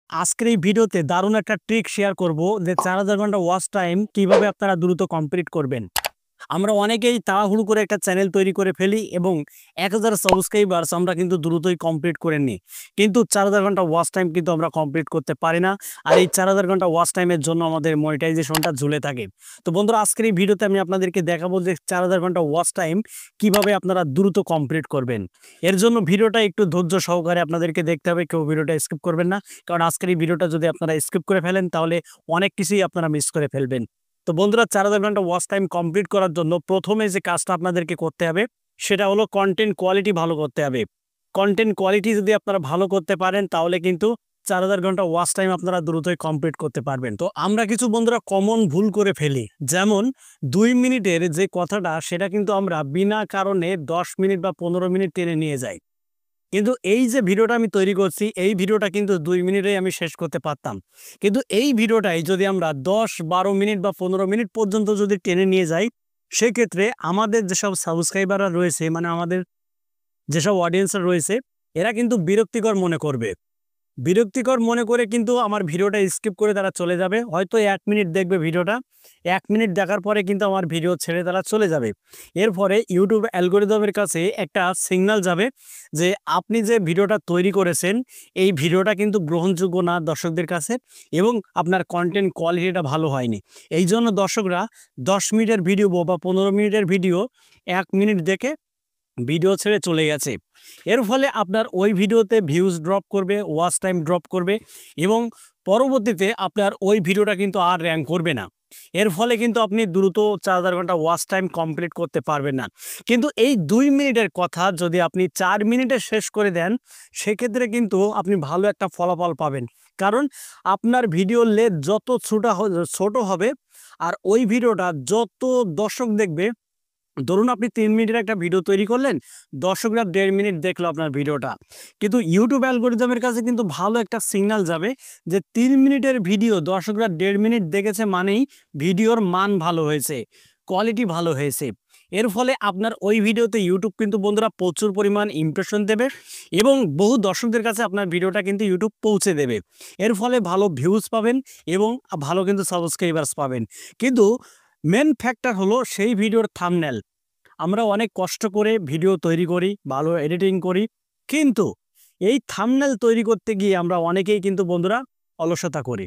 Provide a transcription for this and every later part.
আজকের এই ভিডিওতে দারুণ একটা ট্রিক শেয়ার করব যে 4000 ঘন্টা ওয়াচ টাইম কিভাবে আপনারা দ্রুত কমপ্লিট করবেন। আমরা অনেকেই তাড়াহুড়ো করে একটা চ্যানেল তৈরি করে ফেলি এবং 1000 সাবস্ক্রাইবার্স আমরা কিন্তু দ্রুতই কমপ্লিট করে নিই। কিন্তু 4000 ঘন্টা ওয়াচ টাইম কিন্তু আমরা কমপ্লিট করতে পারি না। আর এই 4000 ঘন্টা ওয়াচ টাইমের জন্য আমাদের মনিটাইজেশনটা ঝুলে থাকে। তো বন্ধুরা, আজকের এই ভিডিওতে আমি আপনাদেরকে দেখাবো যে 4000 ঘন্টা ওয়াচ টাইম কিভাবে আপনারা দ্রুত কমপ্লিট করবেন। এর জন্য ভিডিওটা একটু ধৈর্য সহকারে আপনাদেরকে দেখতে হবে, কেউ ভিডিওটা স্কিপ করবেন না। কারণ আজকের এই ভিডিওটা যদি আপনারা স্কিপ করে ফেলেন তাহলে অনেক কিছুই আপনারা মিস করে ফেলবেন। তো বন্ধুরা, 4000 ঘন্টা ওয়াচ টাইম কমপ্লিট করার জন্য প্রথমে যে কাজটা আপনাদেরকে করতে হবে সেটা হলো কন্টেন্ট কোয়ালিটি ভালো করতে হবে। কন্টেন্ট কোয়ালিটি যদি আপনারা ভালো করতে পারেন তাহলে কিন্তু 4000 ঘন্টা ওয়াচ টাইম আপনারা দ্রুতই কমপ্লিট করতে পারবেন। তো আমরা কিছু বন্ধুরা কমন ভুল করে ফেলি, যেমন 2 মিনিটের যে কথাটা সেটা কিন্তু আমরা বিনা কারণে 10 মিনিট বা 15 মিনিট টেনে নিয়ে যাই। কিন্তু এই যে ভিডিওটা আমি তৈরি করছি, এই ভিডিওটা কিন্তু 2 মিনিটেই আমি শেষ করতে পারতাম। কিন্তু এই ভিডিওটাই যদি আমরা 10-12 মিনিট বা 15 মিনিট পর্যন্ত যদি টেনে নিয়ে যাই, সেক্ষেত্রে আমাদের যেসব সাবস্ক্রাইবাররা রয়েছে, মানে আমাদের যেসব অডিয়েন্সরা রয়েছে, এরা কিন্তু বিরক্তিকর মনে করবে। বিরক্তিকর মনে করে কিন্তু আমার ভিডিওটা স্কিপ করে তারা চলে যাবে। হয়তো 1 মিনিট দেখবে ভিডিওটা, 1 মিনিট দেখার পরে কিন্তু আমার ভিডিও ছেড়ে তারা চলে যাবে। এর ফলে ইউটিউব অ্যালগরিদমের কাছে একটা সিগন্যাল যাবে যে আপনি যে ভিডিওটা তৈরি করেছেন এই ভিডিওটা কিন্তু গ্রহণযোগ্য না দর্শকদের কাছে এবং আপনার কন্টেন্ট কোয়ালিটিটা ভালো হয়নি। এই জন্য দর্শকরা 10 মিনিটের ভিডিও বা 15 মিনিটের ভিডিও 1 মিনিট দেখে ভিডিও ছেড়ে চলে গেছে। এর ফলে আপনার ওই ভিডিওতে ভিউজ ড্রপ করবে, ওয়াচ টাইম ড্রপ করবে এবং পরবর্তীতে আপনার ওই ভিডিওটা কিন্তু আর র্যাঙ্ক করবে না। এর ফলে কিন্তু আপনি দ্রুত 4000 ঘন্টা ওয়াচ টাইম কমপ্লিট করতে পারবেন না। কিন্তু এই 2 মিনিটের কথা যদি আপনি 4 মিনিটে শেষ করে দেন, সেক্ষেত্রে কিন্তু আপনি ভালো একটা ফলাফল পাবেন। কারণ আপনার ভিডিওর লেন্থ যত ছোট হবে আর ওই ভিডিওটা যত দর্শক দেখবে, ধরুন আপনি 3 মিনিটের একটা ভিডিও তৈরি করলেন, দর্শকরা 1.5 মিনিট দেখলো আপনার ভিডিওটা। কিন্তু ইউটিউব অ্যালগরিদমের কাছে কিন্তু ভালো একটা সিগন্যাল যাবে যে 3 মিনিটের ভিডিও দর্শকরা 1.5 মিনিট দেখেছে মানেই ভিডিওর মান ভালো হয়েছে, কোয়ালিটি ভালো হয়েছে। এর ফলে আপনার ওই ভিডিওতে ইউটিউব কিন্তু বন্ধুরা প্রচুর পরিমাণ ইমপ্রেশন দেবে এবং বহু দর্শকদের কাছে আপনার ভিডিওটা কিন্তু ইউটিউব পৌঁছে দেবে। এর ফলে ভালো ভিউজ পাবেন এবং ভালো কিন্তু সাবস্ক্রাইবার্স পাবেন। কিন্তু মেন ফ্যাক্টর হলো সেই ভিডিওর থাম্বনেল। আমরা অনেক কষ্ট করে ভিডিও তৈরি করি, ভালো এডিটিং করি, কিন্তু এই থাম্বনেল তৈরি করতে গিয়ে আমরা অনেকেই কিন্তু বন্ধুরা অলসতা করি।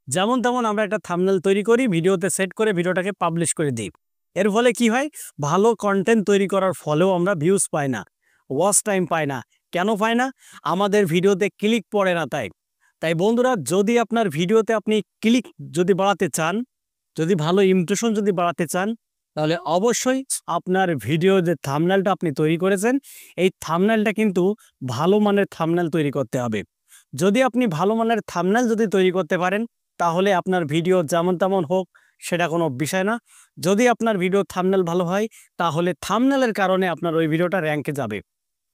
যেমন তেমন আমরা একটা থাম্বনেল তৈরি করি, ভিডিওতে সেট করে ভিডিওটাকে পাবলিশ করে দিই। এর ফলে কি হয়, ভালো কন্টেন্ট তৈরি করার ফলেও আমরা ভিউজ পাই না, ওয়াচ টাইম পাই না। কেন পাই না? আমাদের ভিডিওতে ক্লিক পড়ে না। তাই তাই বন্ধুরা, যদি আপনার ভিডিওতে আপনি ক্লিক যদি বাড়াতে চান, যদি ভালো ইমপ্রেশন যদি বাড়াতে চান, তাহলে অবশ্যই আপনার ভিডিও যে থাম্বনেলটা আপনি তৈরি করেছেন, এই থাম্বনেলটা কিন্তু ভালো মানের থাম্বনেল তৈরি করতে হবে। যদি আপনি ভালো মানের থাম্বনেল যদি তৈরি করতে পারেন, তাহলে আপনার ভিডিও যেমন তেমন হোক সেটা কোনো বিষয় না। যদি আপনার ভিডিও থাম্বনেল ভালো হয়, তাহলে থাম্বনেলের কারণে আপনার ওই ভিডিওটা র্যাঙ্কে যাবে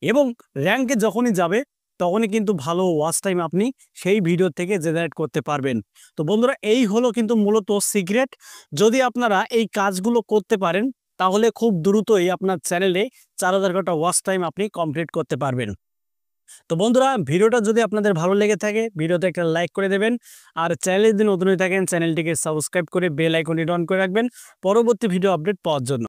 এবং র্যাঙ্কে যখনই যাবে তখনই কিন্তু ভালো ওয়াচ টাইম আপনি সেই ভিডিও থেকে জেনারেট করতে পারবেন। তো বন্ধুরা, এই হলো কিন্তু মূলত সিক্রেট। যদি আপনারা এই কাজগুলো করতে পারেন তাহলে খুব দ্রুতই আপনার চ্যানেলে 4000 ঘন্টা ওয়াচ টাইম আপনি কমপ্লিট করতে পারবেন। তো বন্ধুরা, ভিডিওটা যদি আপনাদের ভালো লেগে থাকে ভিডিওতে একটা লাইক করে দেবেন আর চ্যানেলে যদি নতুন হয়ে থাকেন চ্যানেলটিকে সাবস্ক্রাইব করে বেল আইকনটি অন করে রাখবেন পরবর্তী ভিডিও আপডেট পাওয়ার জন্য।